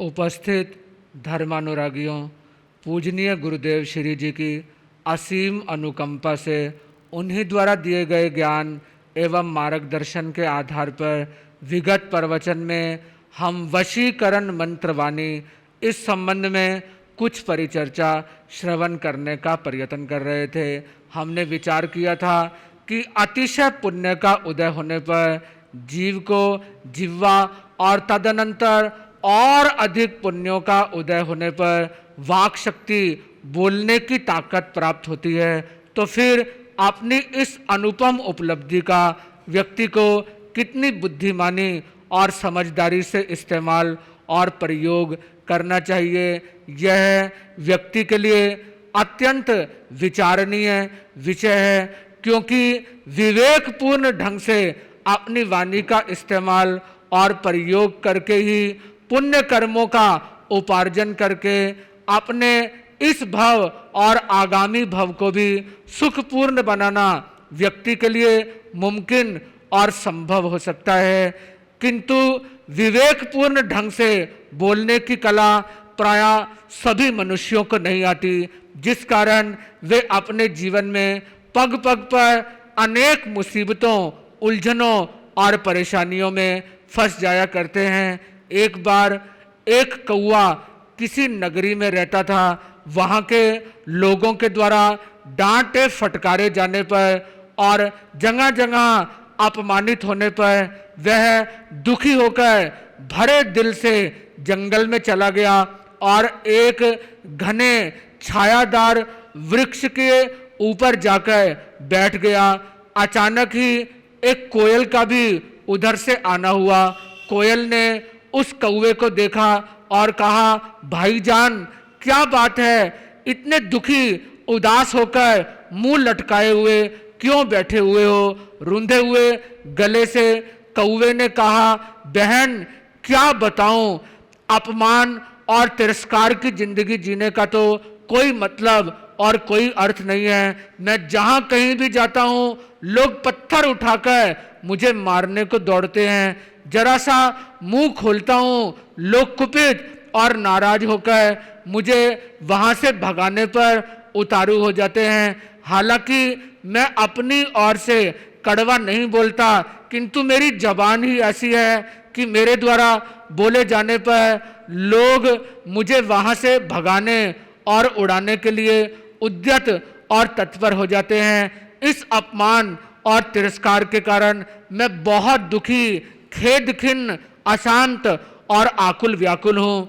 उपस्थित धर्मानुरागियों, पूजनीय गुरुदेव श्री जी की असीम अनुकंपा से उन्हीं द्वारा दिए गए ज्ञान एवं मार्गदर्शन के आधार पर विगत प्रवचन में हम वशीकरण मंत्रवाणी इस संबंध में कुछ परिचर्चा श्रवण करने का प्रयत्न कर रहे थे। हमने विचार किया था कि अतिशय पुण्य का उदय होने पर जीव को जिह्वा और तदनंतर और अधिक पुण्यों का उदय होने पर वाक शक्ति, बोलने की ताकत प्राप्त होती है। तो फिर अपनी इस अनुपम उपलब्धि का व्यक्ति को कितनी बुद्धिमानी और समझदारी से इस्तेमाल और प्रयोग करना चाहिए, यह व्यक्ति के लिए अत्यंत विचारणीय विषय है। क्योंकि विवेकपूर्ण ढंग से अपनी वाणी का इस्तेमाल और प्रयोग करके ही पुण्य कर्मों का उपार्जन करके अपने इस भव और आगामी भव को भी सुखपूर्ण बनाना व्यक्ति के लिए मुमकिन और संभव हो सकता है। किंतु विवेकपूर्ण ढंग से बोलने की कला प्रायः सभी मनुष्यों को नहीं आती, जिस कारण वे अपने जीवन में पग पग पर अनेक मुसीबतों, उलझनों और परेशानियों में फंस जाया करते हैं। एक बार एक कौवा किसी नगरी में रहता था। वहाँ के लोगों के द्वारा डांटे फटकारे जाने पर और जगह जगह अपमानित होने पर वह दुखी होकर भरे दिल से जंगल में चला गया और एक घने छायादार वृक्ष के ऊपर जाकर बैठ गया। अचानक ही एक कोयल का भी उधर से आना हुआ। कोयल ने उस कौवे को देखा और कहा, भाईजान क्या बात है, इतने दुखी उदास होकर मुंह लटकाए हुए क्यों बैठे हुए हो? रूंधे हुए गले से कौवे ने कहा, बहन क्या बताऊं, अपमान और तिरस्कार की जिंदगी जीने का तो कोई मतलब और कोई अर्थ नहीं है। मैं जहां कहीं भी जाता हूं लोग पत्थर उठाकर मुझे मारने को दौड़ते हैं। जरा सा मुंह खोलता हूं लोग कुपित और नाराज होकर मुझे वहां से भगाने पर उतारू हो जाते हैं। हालांकि मैं अपनी ओर से कड़वा नहीं बोलता, किंतु मेरी जबान ही ऐसी है कि मेरे द्वारा बोले जाने पर लोग मुझे वहां से भगाने और उड़ाने के लिए उद्यत और तत्पर हो जाते हैं। इस अपमान और तिरस्कार के कारण मैं बहुत दुखी, खेद खिन्न, अशांत और आकुल व्याकुल हूं।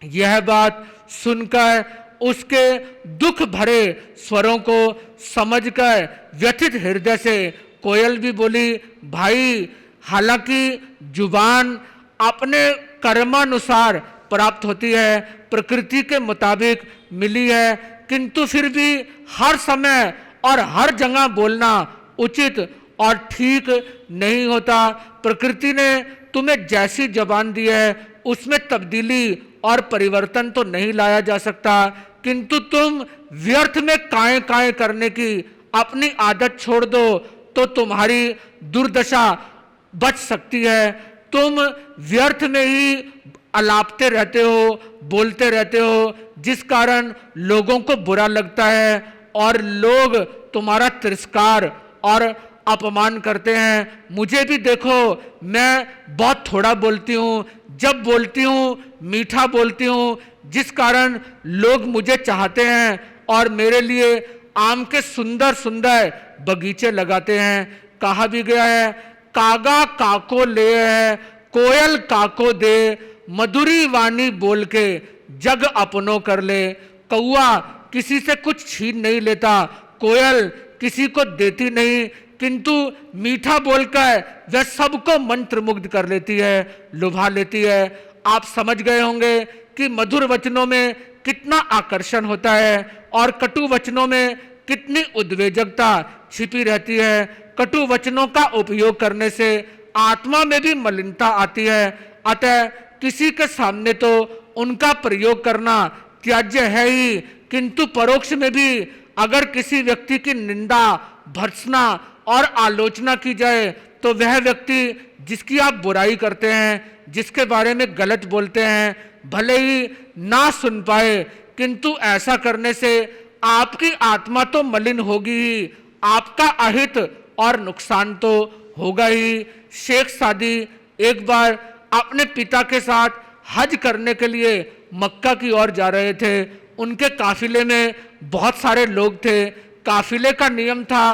यह बात सुनकर उसके दुख भरे स्वरों को समझकर व्यथित हृदय से कोयल भी बोली, भाई हालांकि जुबान अपने कर्मानुसार प्राप्त होती है, प्रकृति के मुताबिक मिली है, किंतु फिर भी हर समय और हर जगह बोलना उचित और ठीक नहीं होता। प्रकृति ने तुम्हें जैसी जबान दी है उसमें तब्दीली और परिवर्तन तो नहीं लाया जा सकता, किंतु तुम व्यर्थ में काए काए करने की अपनी आदत छोड़ दो तो तुम्हारी दुर्दशा बच सकती है। तुम व्यर्थ में ही अलापते रहते हो, बोलते रहते हो, जिस कारण लोगों को बुरा लगता है और लोग तुम्हारा तिरस्कार और अपमान करते हैं। मुझे भी देखो, मैं बहुत थोड़ा बोलती हूँ, जब बोलती हूँ मीठा बोलती हूँ, जिस कारण लोग मुझे चाहते हैं और मेरे लिए आम के सुंदर सुंदर बगीचे लगाते हैं। कहा भी गया है, कागा काको ले है, कोयल काको दे, मधुरी वाणी बोल के जग अपनों कर ले। कौआ किसी से कुछ छीन नहीं लेता, कोयल किसी को देती नहीं, किंतु मीठा बोलकर वह सबको मंत्र मुग्ध कर लेती है, लुभा लेती है। आप समझ गए होंगे कि मधुर वचनों में कितना आकर्षण होता है और कटु वचनों में कितनी उद्वेजकता छिपी रहती है। कटु वचनों का उपयोग करने से आत्मा में भी मलिनता आती है। अतः किसी के सामने तो उनका प्रयोग करना त्याज्य है ही, किंतु परोक्ष में भी अगर किसी व्यक्ति की निंदा, भर्त्सना और आलोचना की जाए तो वह व्यक्ति जिसकी आप बुराई करते हैं, जिसके बारे में गलत बोलते हैं, भले ही ना सुन पाए, किंतु ऐसा करने से आपकी आत्मा तो मलिन होगी ही, आपका अहित और नुकसान तो होगा ही। शेख सादी एक बार अपने पिता के साथ हज करने के लिए मक्का की ओर जा रहे थे। उनके काफिले में बहुत सारे लोग थे। काफिले का नियम था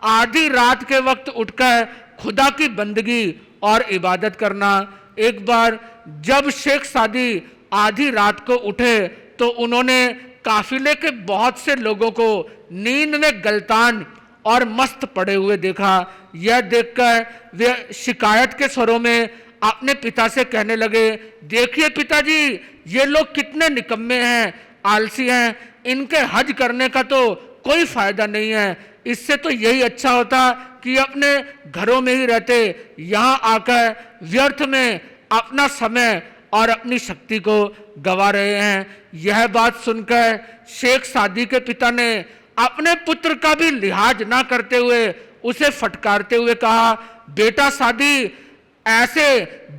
आधी रात के वक्त उठकर खुदा की बंदगी और इबादत करना। एक बार जब शेख सादी आधी रात को उठे तो उन्होंने काफिले के बहुत से लोगों को नींद में गलतान और मस्त पड़े हुए देखा। यह देखकर वे शिकायत के स्वरों में अपने पिता से कहने लगे, देखिए पिताजी, ये लोग कितने निकम्मे हैं, आलसी हैं, इनके हज करने का तो कोई फायदा नहीं है। इससे तो यही अच्छा होता कि अपने घरों में ही रहते, यहाँ आकर व्यर्थ में अपना समय और अपनी शक्ति को गवा रहे हैं। यह बात सुनकर शेख सादी के पिता ने अपने पुत्र का भी लिहाज ना करते हुए उसे फटकारते हुए कहा, बेटा सादी, ऐसे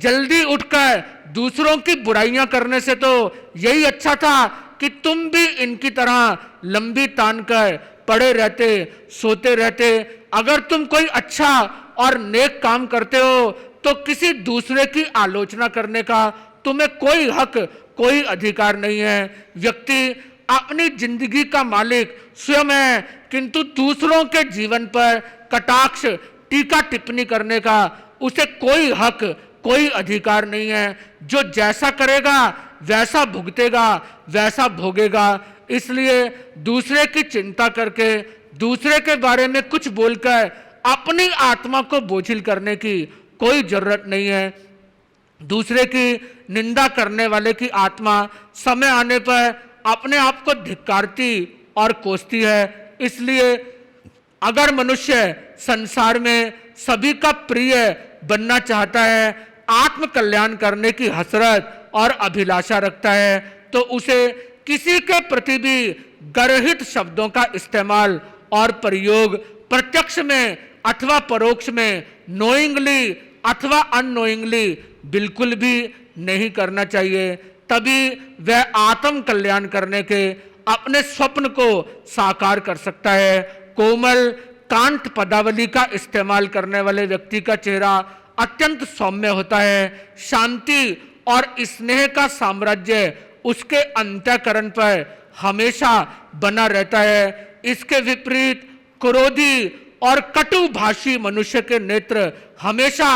जल्दी उठकर दूसरों की बुराइयां करने से तो यही अच्छा था कि तुम भी इनकी तरह लंबी तान कर पड़े रहते, सोते रहते। अगर तुम कोई अच्छा और नेक काम करते हो तो किसी दूसरे की आलोचना करने का तुम्हें कोई हक, कोई अधिकार नहीं है। व्यक्ति अपनी जिंदगी का मालिक स्वयं है, किंतु दूसरों के जीवन पर कटाक्ष, टीका टिप्पणी करने का उसे कोई हक, कोई अधिकार नहीं है। जो जैसा करेगा वैसा भुगतेगा, वैसा भोगेगा। इसलिए दूसरे की चिंता करके, दूसरे के बारे में कुछ बोलकर अपनी आत्मा को बोझिल करने की कोई जरूरत नहीं है। दूसरे की निंदा करने वाले की आत्मा समय आने पर अपने आप को धिक्कारती और कोसती है। इसलिए अगर मनुष्य संसार में सभी का प्रिय बनना चाहता है, आत्म कल्याण करने की हसरत और अभिलाषा रखता है, तो उसे किसी के प्रति भी गर्हित शब्दों का इस्तेमाल और प्रयोग प्रत्यक्ष में अथवा परोक्ष में, नोइंगली अथवा अननोइंगली बिल्कुल भी नहीं करना चाहिए। तभी वह आत्म कल्याण करने के अपने स्वप्न को साकार कर सकता है। कोमल कांट पदावली का इस्तेमाल करने वाले व्यक्ति का चेहरा अत्यंत सौम्य होता है। शांति और स्नेह का साम्राज्य उसके अंतःकरण पर हमेशा बना रहता है। इसके विपरीत क्रोधी और कटुभाषी मनुष्य के नेत्र हमेशा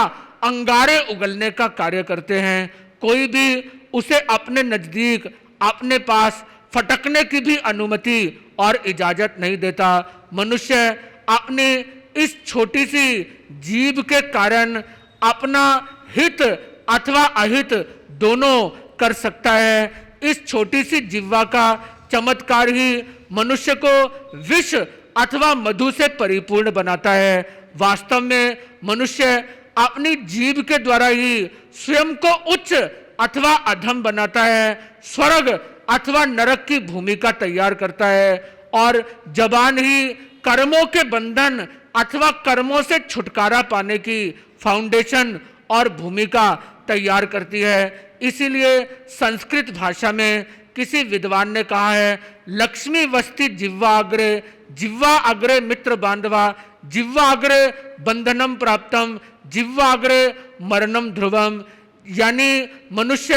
अंगारे उगलने का कार्य करते हैं। कोई भी उसे अपने नजदीक, अपने पास फटकने की भी अनुमति और इजाजत नहीं देता। मनुष्य अपनी इस छोटी सी जीभ के कारण अपना हित अथवा अहित दोनों कर सकता है। इस छोटी सी जिह्वा का चमत्कार ही मनुष्य को विष अथवा मधु से परिपूर्ण बनाता है। वास्तव में मनुष्य अपनी जीभ के द्वारा ही स्वयं को उच्च अथवा अधम बनाता है, स्वर्ग अथवा नरक की भूमिका तैयार करता है, और जबान ही कर्मों के बंधन अथवा कर्मों से छुटकारा पाने की फाउंडेशन और भूमिका तैयार करती है। इसीलिए संस्कृत भाषा में किसी विद्वान ने कहा है, लक्ष्मी वस्ति जिह्वा अग्रे मित्र बांधवा, जिह्वा अग्रे बंधनम प्राप्तम, जिह्वा अग्रे मरणम ध्रुवम। यानी मनुष्य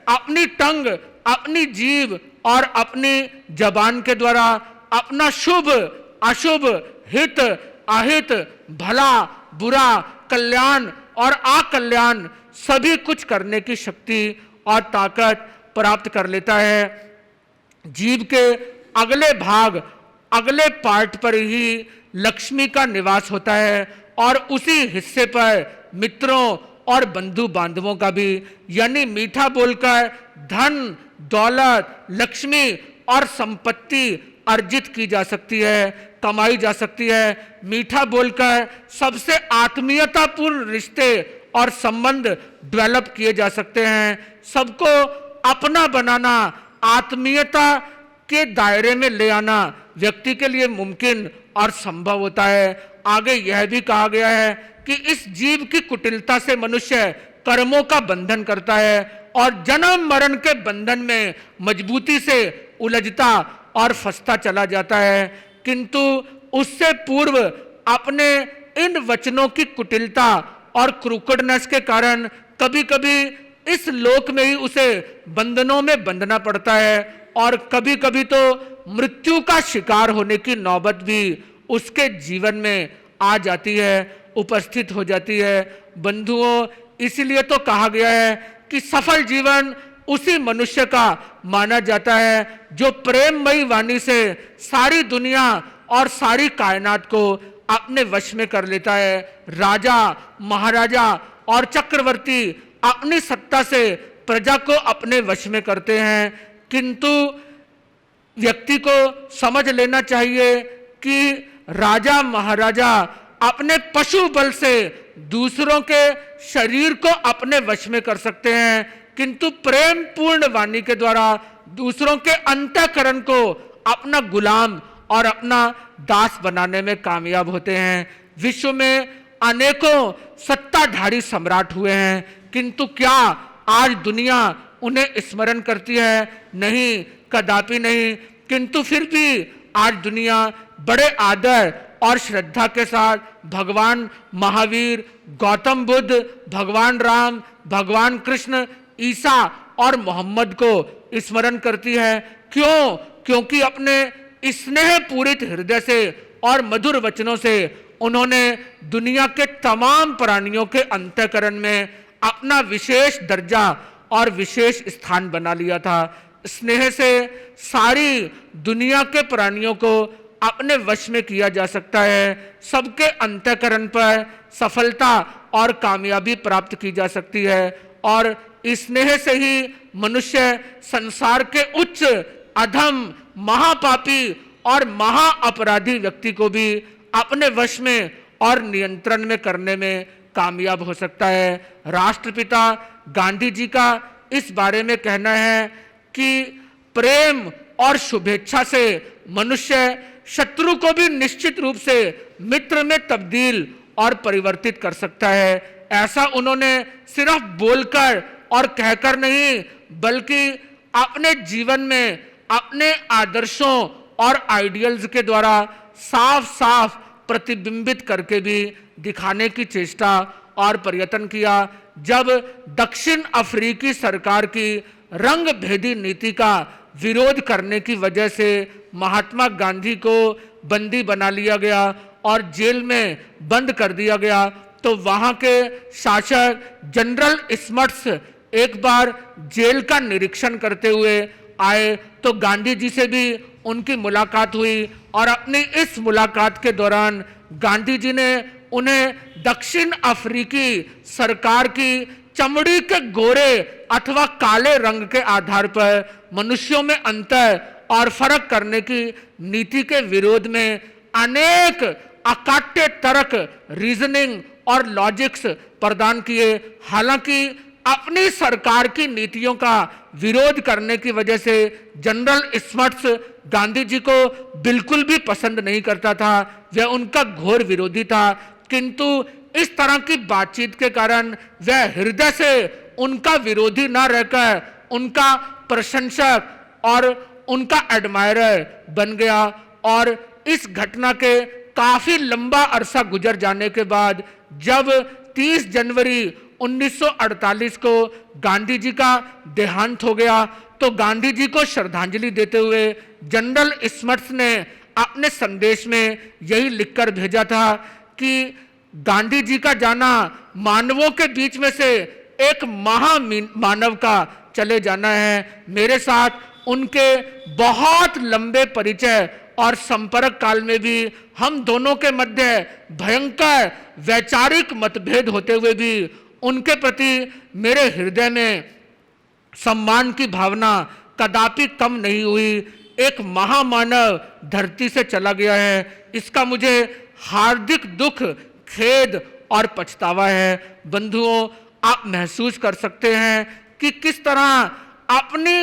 अपनी टंग, अपनी जीभ और अपनी जबान के द्वारा अपना शुभ अशुभ, हित अहित, भला बुरा, कल्याण और अकल्याण सभी कुछ करने की शक्ति और ताकत प्राप्त कर लेता है। जीव के अगले भाग, अगले पार्ट पर ही लक्ष्मी का निवास होता है, और उसी हिस्से पर मित्रों और बंधु बांधवों का भी। यानी मीठा बोलकर धन, दौलत, लक्ष्मी और संपत्ति अर्जित की जा सकती है, कमाई जा सकती है। मीठा बोलकर सबसे आत्मीयतापूर्ण रिश्ते और संबंध डेवलप किए जा सकते हैं। सबको अपना बनाना, आत्मीयता के दायरे में ले आना व्यक्ति के लिए मुमकिन और संभव होता है। आगे यह भी कहा गया है कि इस जीव की कुटिलता से मनुष्य कर्मों का बंधन करता है और जन्म मरण के बंधन में मजबूती से उलझता और फंसता चला जाता है। किंतु उससे पूर्व अपने इन वचनों की कुटिलता और क्रूकड़नेस के कारण कभी कभी इस लोक में ही उसे बंधनों में बंधना पड़ता है और कभी कभी तो मृत्यु का शिकार होने की नौबत भी उसके जीवन में आ जाती है, उपस्थित हो जाती है। बंधुओं, इसलिए तो कहा गया है कि सफल जीवन उसी मनुष्य का माना जाता है जो प्रेममयी वाणी से सारी दुनिया और सारी कायनात को अपने वश में कर लेता है। राजा, महाराजा और चक्रवर्ती अपनी सत्ता से प्रजा को अपने वश में करते हैं, किंतु व्यक्ति को समझ लेना चाहिए कि राजा महाराजा अपने पशु बल से दूसरों के शरीर को अपने वश में कर सकते हैं, किंतु प्रेम पूर्ण वाणी के द्वारा दूसरों के अंतःकरण को अपना गुलाम और अपना दास बनाने में कामयाब होते हैं। विश्व में अनेकों सत्ताधारी सम्राट हुए हैं, किंतु क्या आज दुनिया उन्हें स्मरण करती है? नहीं, कदापि नहीं। किंतु फिर भी आज दुनिया बड़े आदर और श्रद्धा के साथ भगवान महावीर, गौतम बुद्ध, भगवान राम, भगवान कृष्ण, ईसा और मोहम्मद को स्मरण करती है। क्यों? क्योंकि अपने स्नेह पूरित हृदय से और मधुर वचनों से उन्होंने दुनिया के तमाम प्राणियों के अंतःकरण में अपना विशेष दर्जा और विशेष स्थान बना लिया था। स्नेह से सारी दुनिया के प्राणियों को अपने वश में किया जा सकता है, सबके अंतःकरण पर सफलता और कामयाबी प्राप्त की जा सकती है और स्नेह से ही मनुष्य संसार के उच्च, अधम, महापापी और महा अपराधी व्यक्ति को भी अपने वश में और नियंत्रण में करने में कामयाब हो सकता है। राष्ट्रपिता गांधी जी का इस बारे में कहना है कि प्रेम और शुभेच्छा से मनुष्य शत्रु को भी निश्चित रूप से मित्र में तब्दील और परिवर्तित कर सकता है। ऐसा उन्होंने सिर्फ बोलकर और कहकर नहीं, बल्कि अपने जीवन में अपने आदर्शों और आइडियल्स के द्वारा साफ साफ प्रतिबिंबित करके भी दिखाने की चेष्टा और प्रयत्न किया। जब दक्षिण अफ्रीकी सरकार की रंग भेदी नीति का विरोध करने की वजह से महात्मा गांधी को बंदी बना लिया गया और जेल में बंद कर दिया गया, तो वहां के शासक जनरल स्मट्स एक बार जेल का निरीक्षण करते हुए आए, तो गांधी जी से भी उनकी मुलाकात हुई और अपनी इस मुलाकात के दौरान गांधी जी ने उन्हें दक्षिण अफ्रीकी सरकार की चमड़ी के गोरे अथवा काले रंग के आधार पर मनुष्यों में अंतर और फर्क करने की नीति के विरोध में अनेक अकाट्य तर्क, रीजनिंग और लॉजिक्स प्रदान किए। हालांकि अपनी सरकार की नीतियों का विरोध करने की वजह से जनरल स्मट्स गांधी जी को बिल्कुल भी पसंद नहीं करता था, वह उनका घोर विरोधी था, किंतु इस तरह की बातचीत के कारण वह हृदय से उनका विरोधी न रहकर उनका प्रशंसक और उनका एडमायरर बन गया। और इस घटना के काफी लंबा अरसा गुजर जाने के बाद जब 30 जनवरी 1948 को गांधी जी का देहांत हो गया, तो गांधी जी को श्रद्धांजलि देते हुए जनरल स्मट्स ने अपने संदेश में यही लिखकर भेजा था कि गांधी जी का जाना मानवों के बीच में से एक महामानव का चले जाना है। मेरे साथ उनके बहुत लंबे परिचय और संपर्क काल में भी हम दोनों के मध्य भयंकर वैचारिक मतभेद होते हुए भी उनके प्रति मेरे हृदय में सम्मान की भावना कदापि कम नहीं हुई। एक महामानव धरती से चला गया है, इसका मुझे हार्दिक दुख, खेद और पछतावा है। बंधुओं, आप महसूस कर सकते हैं कि किस तरह अपनी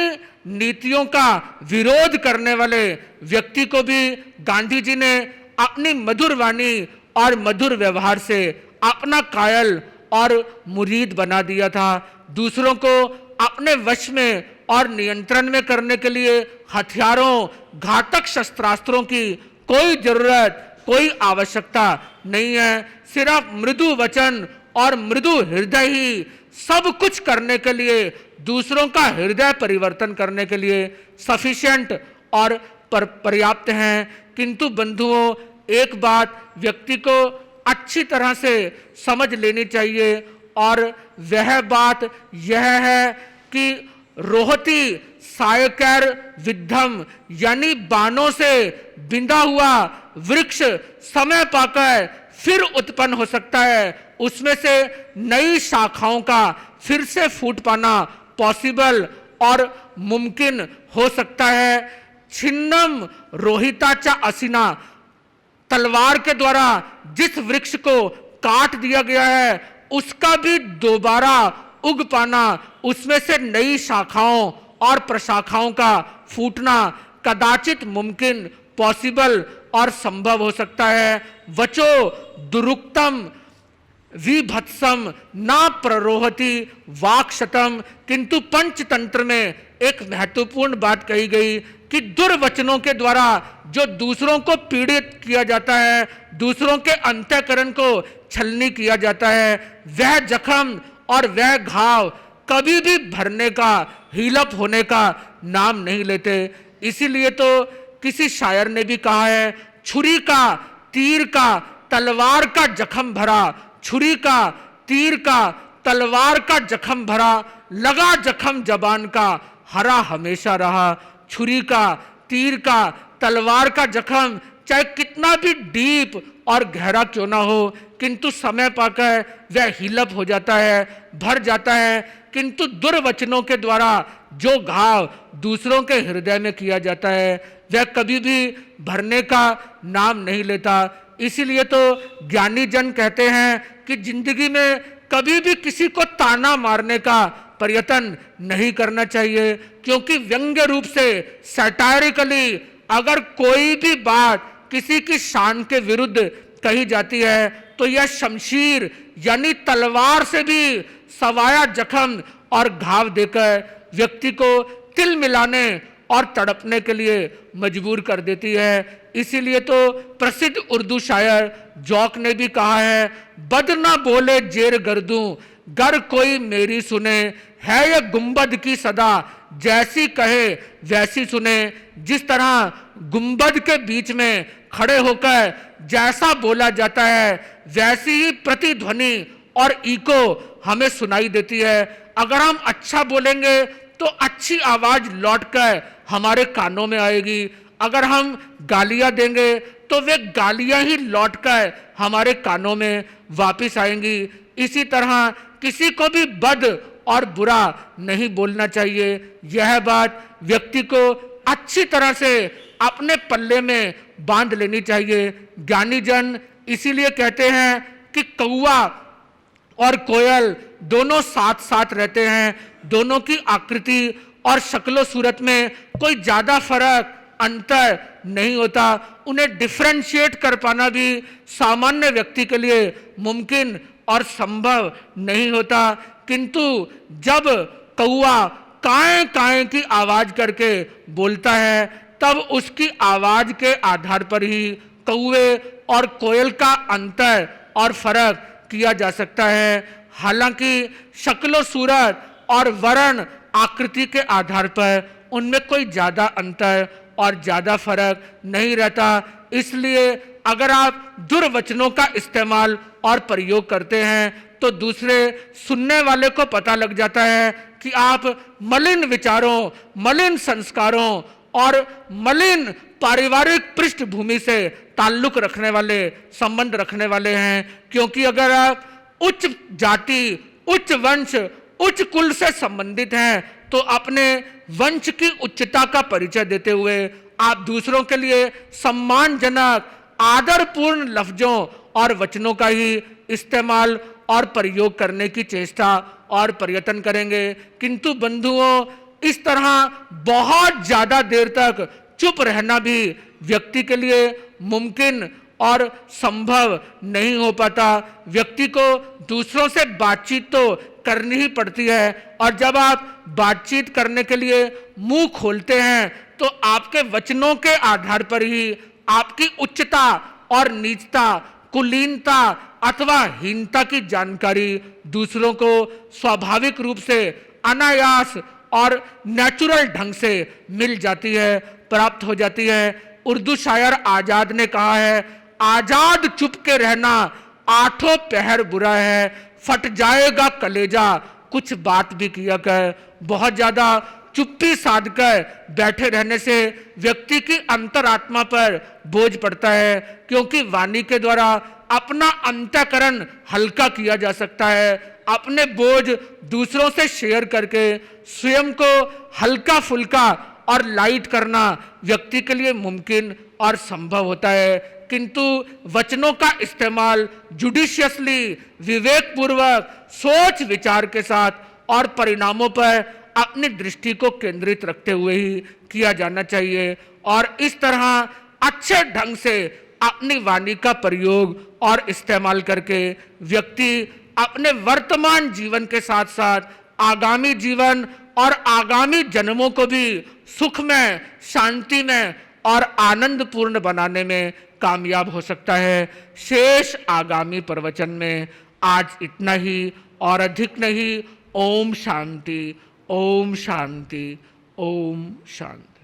नीतियों का विरोध करने वाले व्यक्ति को भी गांधी जी ने अपनी मधुर वाणी और मधुर व्यवहार से अपना कायल और मुरीद बना दिया था। दूसरों को अपने वश में और नियंत्रण में करने के लिए हथियारों, घातक शस्त्रास्त्रों की कोई जरूरत, कोई आवश्यकता नहीं है। सिर्फ मृदु वचन और मृदु हृदय ही सब कुछ करने के लिए, दूसरों का हृदय परिवर्तन करने के लिए सफिशिएंट और पर्याप्त हैं। किंतु बंधुओं, एक बात व्यक्ति को अच्छी तरह से समझ लेनी चाहिए और वह बात यह है कि रोहती सायकर विद्धम, यानी बाणों से बिंधा हुआ वृक्ष समय पाकर फिर उत्पन्न हो सकता है। उसमें से नई शाखाओं का फिर से फूट पाना पॉसिबल और मुमकिन हो सकता है। छिन्नम रोहिताचा असिना, तलवार के द्वारा जिस वृक्ष को काट दिया गया है उसका भी दोबारा उग पाना, उसमें से नई शाखाओं और प्रशाखाओं का फूटना कदाचित मुमकिन, पॉसिबल और संभव हो सकता है। वचो दुरुक्तम विभत्सम ना प्ररोहति वाक्शतम, किंतु पंचतंत्र में एक महत्वपूर्ण बात कही गई कि दुर्वचनों के द्वारा जो दूसरों को पीड़ित किया जाता है, दूसरों के अंतःकरण को छलनी किया जाता है, वह जख्म और वह घाव कभी भी भरने का, हीलअप होने का नाम नहीं लेते। इसीलिए तो किसी शायर ने भी कहा है, छुरी का, तीर का, तलवार का जख्म भरा, छुरी का, तीर का, तलवार का जख्म भरा, लगा जख्म जबान का, हरा हमेशा रहा। छुरी का, तीर का, तलवार का जख्म चाहे कितना भी डीप और गहरा क्यों ना हो, किंतु समय पाकर वह हीलअप हो जाता है, भर जाता है। किंतु दुर्वचनों के द्वारा जो घाव दूसरों के हृदय में किया जाता है वह कभी भी भरने का नाम नहीं लेता। इसीलिए तो ज्ञानी जन कहते हैं कि जिंदगी में कभी भी किसी को ताना मारने का प्रयत्न नहीं करना चाहिए, क्योंकि व्यंग्य रूप से, सैटारिकली अगर कोई भी बात किसी की शान के विरुद्ध कही जाती है तो यह शमशीर यानी तलवार से भी सवाया जख्म और घाव देकर व्यक्ति को तिल मिलाने और तड़पने के लिए मजबूर कर देती है। इसीलिए तो प्रसिद्ध उर्दू शायर जौक ने भी कहा है, बद ना बोले जेर गर्दूं गर कोई मेरी सुने, है यह गुंबद की सदा जैसी कहे वैसी सुने। जिस तरह गुंबद के बीच में खड़े होकर जैसा बोला जाता है वैसी ही प्रतिध्वनि और इको हमें सुनाई देती है। अगर हम अच्छा बोलेंगे तो अच्छी आवाज लौटकर हमारे कानों में आएगी, अगर हम गालियां देंगे तो वे गालियां ही लौटकर हमारे कानों में वापस आएंगी। इसी तरह किसी को भी बद और बुरा नहीं बोलना चाहिए। यह बात व्यक्ति को अच्छी तरह से अपने पल्ले में बांध लेनी चाहिए। ज्ञानी जन इसीलिए कहते हैं कि कौवा और कोयल दोनों साथ साथ रहते हैं, दोनों की आकृति और शक्लो सूरत में कोई ज्यादा फर्क, अंतर नहीं होता। उन्हें डिफरेंशिएट कर पाना भी सामान्य व्यक्ति के लिए मुमकिन और संभव नहीं होता। किंतु जब कौवा काएं काएं की आवाज करके बोलता है तब उसकी आवाज के आधार पर ही कौवे और कोयल का अंतर और फर्क किया जा सकता है। हालांकि शक्लो सूरत और वर्ण आकृति के आधार पर उनमें कोई ज्यादा अंतर और ज्यादा फर्क नहीं रहता। इसलिए अगर आप दुर्वचनों का इस्तेमाल और प्रयोग करते हैं तो दूसरे सुनने वाले को पता लग जाता है कि आप मलिन विचारों, मलिन संस्कारों और मलिन पारिवारिक पृष्ठभूमि से ताल्लुक रखने वाले, संबंध रखने वाले हैं। क्योंकि अगर आप उच्च जाति, उच्च वंश, उच्च कुल से संबंधित हैं तो अपने वंश की उच्चता का परिचय देते हुए आप दूसरों के लिए सम्मानजनक, आदरपूर्ण लफ्जों और वचनों का ही इस्तेमाल और प्रयोग करने की चेष्टा और प्रयत्न करेंगे। किंतु बंधुओं, इस तरह बहुत ज्यादा देर तक चुप रहना भी व्यक्ति के लिए मुमकिन और संभव नहीं हो पाता। व्यक्ति को दूसरों से बातचीत तो करनी ही पड़ती है, और जब आप बातचीत करने के लिए मुंह खोलते हैं तो आपके वचनों के आधार पर ही आपकी उच्चता और नीचता, कुलीनता अथवा हीनता की जानकारी दूसरों को स्वाभाविक रूप से, अनायास और नेचुरल ढंग से मिल जाती है, प्राप्त हो जाती है। उर्दू शायर आजाद ने कहा है, आजाद चुप के रहना आठों पहर बुरा है, फट जाएगा कलेजा कुछ बात भी किया कर। बहुत ज्यादा चुप्पी साध कर बैठे रहने से व्यक्ति की अंतरात्मा पर बोझ पड़ता है, क्योंकि वाणी के द्वारा अपना अंतःकरण हल्का किया जा सकता है। अपने बोझ दूसरों से शेयर करके स्वयं को हल्का फुल्का और लाइट करना व्यक्ति के लिए मुमकिन और संभव होता है, किंतु वचनों का इस्तेमाल जुडिशियसली, विवेक पूर्वक, सोच विचार के साथ और परिणामों पर अपनी दृष्टि को केंद्रित रखते हुए ही किया जाना चाहिए। और इस तरह अच्छे ढंग से अपनी वाणी का प्रयोग और इस्तेमाल करके व्यक्ति अपने वर्तमान जीवन के साथ साथ आगामी जीवन और आगामी जन्मों को भी सुख में, शांति में और आनंदपूर्ण बनाने में कामयाब हो सकता है। शेष आगामी प्रवचन में आज इतना ही और अधिक नहीं। ओम शांति, ओम शांति, ओम शांति।